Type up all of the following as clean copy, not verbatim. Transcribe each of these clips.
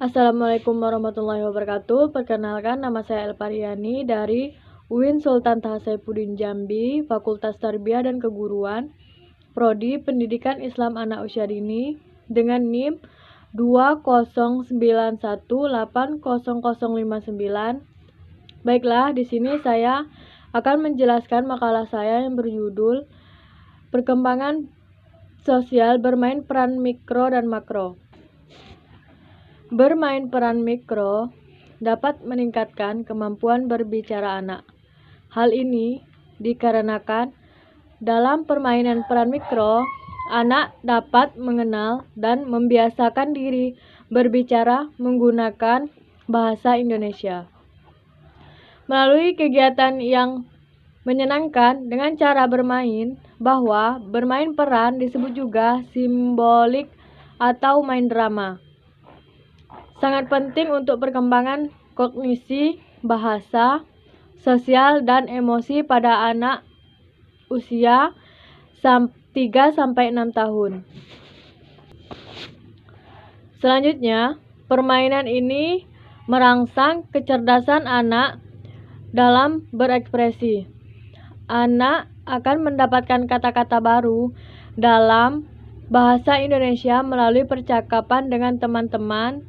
Assalamualaikum warahmatullahi wabarakatuh. Perkenalkan, nama saya Elpariani dari UIN Sultan Taha Saifuddin Jambi, Fakultas Tarbiyah dan Keguruan, Prodi Pendidikan Islam Anak Usia Dini dengan NIM 209180059. Baiklah, di sini saya akan menjelaskan makalah saya yang berjudul Perkembangan Sosial Bermain Peran Mikro dan Makro. Bermain peran mikro dapat meningkatkan kemampuan berbicara anak. Hal ini dikarenakan dalam permainan peran mikro, anak dapat mengenal dan membiasakan diri berbicara menggunakan bahasa Indonesia. Melalui kegiatan yang menyenangkan dengan cara bermain, bahwa bermain peran disebut juga simbolik atau main drama. Sangat penting untuk perkembangan kognisi, bahasa, sosial, dan emosi pada anak usia 3-6 tahun. Selanjutnya, permainan ini merangsang kecerdasan anak dalam berekspresi. Anak akan mendapatkan kata-kata baru dalam bahasa Indonesia melalui percakapan dengan teman-teman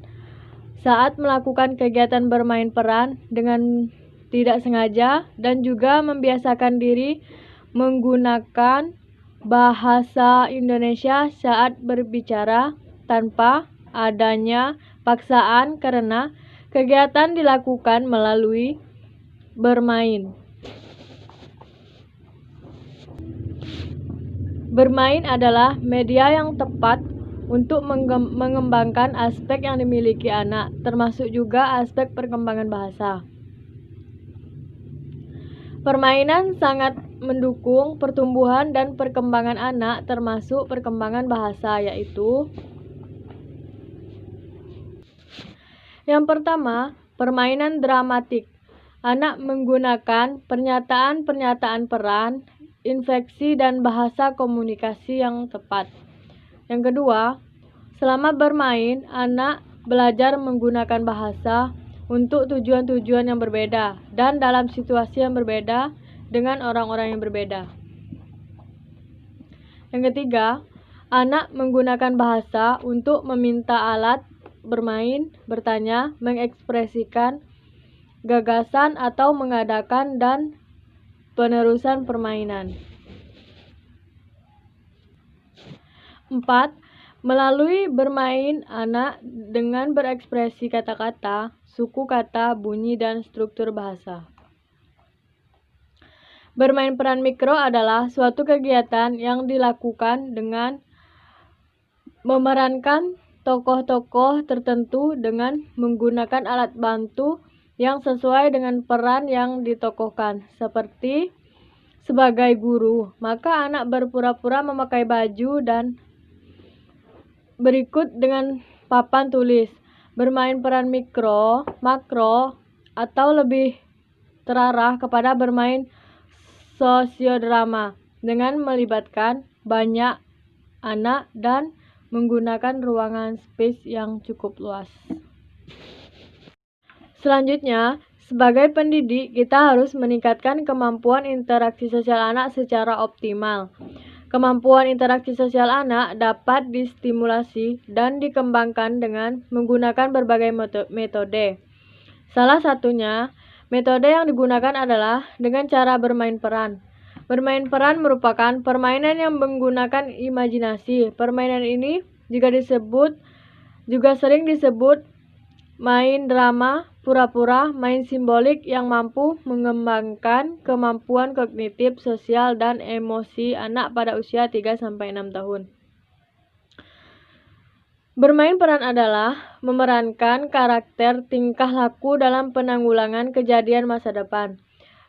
saat melakukan kegiatan bermain peran dengan tidak sengaja, dan juga membiasakan diri menggunakan bahasa Indonesia saat berbicara tanpa adanya paksaan karena kegiatan dilakukan melalui bermain. Bermain adalah media yang tepat untuk mengembangkan aspek yang dimiliki anak, termasuk juga aspek perkembangan bahasa. Permainan sangat mendukung pertumbuhan dan perkembangan anak, termasuk perkembangan bahasa, yaitu yang pertama, permainan dramatik. Anak menggunakan pernyataan-pernyataan peran, infleksi, dan bahasa komunikasi yang tepat. Yang kedua, selama bermain, anak belajar menggunakan bahasa untuk tujuan-tujuan yang berbeda dan dalam situasi yang berbeda dengan orang-orang yang berbeda. Yang ketiga, anak menggunakan bahasa untuk meminta alat bermain, bertanya, mengekspresikan gagasan atau mengadakan dan penerusan permainan. 4. Melalui bermain, anak dengan berekspresi kata-kata, suku kata, bunyi, dan struktur bahasa. Bermain peran mikro adalah suatu kegiatan yang dilakukan dengan memerankan tokoh-tokoh tertentu dengan menggunakan alat bantu yang sesuai dengan peran yang ditokohkan, seperti sebagai guru, maka anak berpura-pura memakai baju dan berikut dengan papan tulis. Bermain peran mikro, makro, atau lebih terarah kepada bermain sosiodrama dengan melibatkan banyak anak dan menggunakan ruangan space yang cukup luas. Selanjutnya, sebagai pendidik, kita harus meningkatkan kemampuan interaksi sosial anak secara optimal. Kemampuan interaksi sosial anak dapat distimulasi dan dikembangkan dengan menggunakan berbagai metode. Salah satunya, metode yang digunakan adalah dengan cara bermain peran. Bermain peran merupakan permainan yang menggunakan imajinasi. Permainan ini juga sering disebut main drama, pura-pura, main simbolik yang mampu mengembangkan kemampuan kognitif, sosial, dan emosi anak pada usia 3-6 tahun. Bermain peran adalah memerankan karakter tingkah laku dalam penanggulangan kejadian masa depan,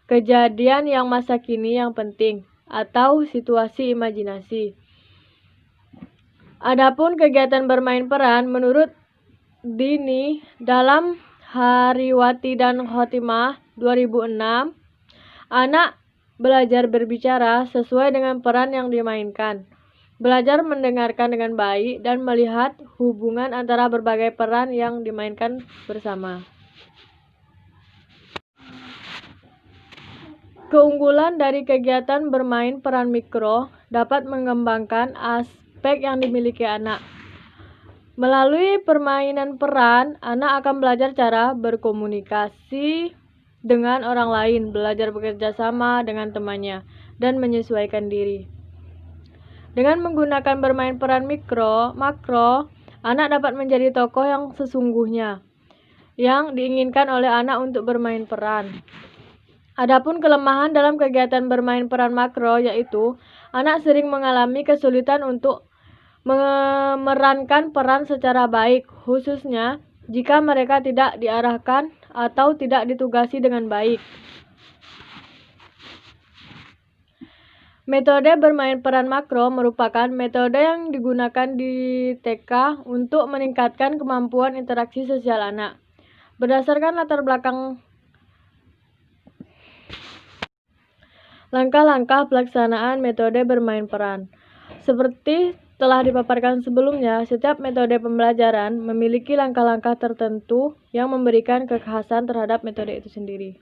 kejadian yang masa kini yang penting, atau situasi imajinasi. Adapun kegiatan bermain peran menurut Dini dalam Hariwati dan Khotimah 2006, anak belajar berbicara sesuai dengan peran yang dimainkan. belajar mendengarkan dengan baik, dan melihat hubungan antara berbagai peran yang dimainkan bersama. Keunggulan dari kegiatan bermain peran mikro dapat mengembangkan aspek yang dimiliki anak. Melalui permainan peran, anak akan belajar cara berkomunikasi dengan orang lain, belajar bekerja sama dengan temannya, dan menyesuaikan diri. Dengan menggunakan bermain peran makro, anak dapat menjadi tokoh yang sesungguhnya, yang diinginkan oleh anak untuk bermain peran. Adapun kelemahan dalam kegiatan bermain peran makro yaitu anak sering mengalami kesulitan untuk memerankan peran secara baik, khususnya jika mereka tidak diarahkan atau tidak ditugasi dengan baik. Metode bermain peran makro merupakan metode yang digunakan di TK untuk meningkatkan kemampuan interaksi sosial anak. Berdasarkan latar belakang langkah-langkah pelaksanaan metode bermain peran. Seperti telah dipaparkan sebelumnya, setiap metode pembelajaran memiliki langkah-langkah tertentu yang memberikan kekhasan terhadap metode itu sendiri.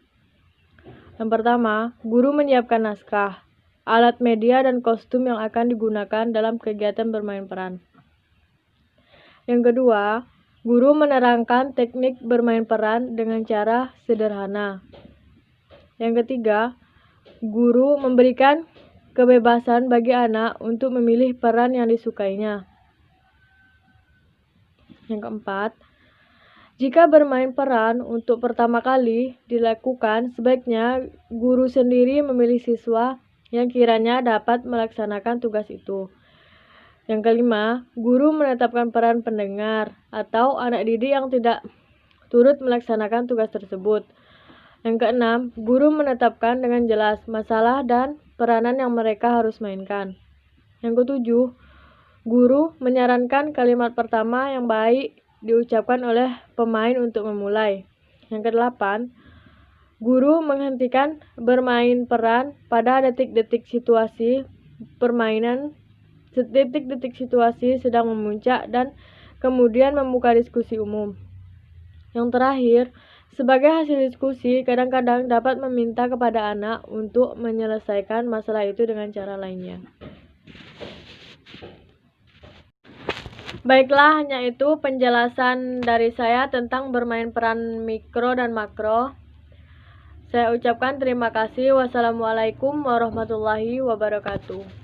Yang pertama, guru menyiapkan naskah, alat media, dan kostum yang akan digunakan dalam kegiatan bermain peran. Yang kedua, guru menerangkan teknik bermain peran dengan cara sederhana. Yang ketiga, guru memberikan kebebasan bagi anak untuk memilih peran yang disukainya. Yang keempat, jika bermain peran untuk pertama kali dilakukan, sebaiknya guru sendiri memilih siswa yang kiranya dapat melaksanakan tugas itu. Yang kelima, guru menetapkan peran pendengar atau anak didik yang tidak turut melaksanakan tugas tersebut. Yang keenam, guru menetapkan dengan jelas masalah dan peranan yang mereka harus mainkan. Yang ketujuh, guru menyarankan kalimat pertama yang baik diucapkan oleh pemain untuk memulai. Yang kedelapan, guru menghentikan bermain peran pada detik-detik situasi permainan, detik-detik situasi sedang memuncak, dan kemudian membuka diskusi umum. Yang terakhir, sebagai hasil diskusi, kadang-kadang dapat meminta kepada anak untuk menyelesaikan masalah itu dengan cara lainnya. Baiklah, hanya itu penjelasan dari saya tentang bermain peran mikro dan makro. Saya ucapkan terima kasih. Wassalamualaikum warahmatullahi wabarakatuh.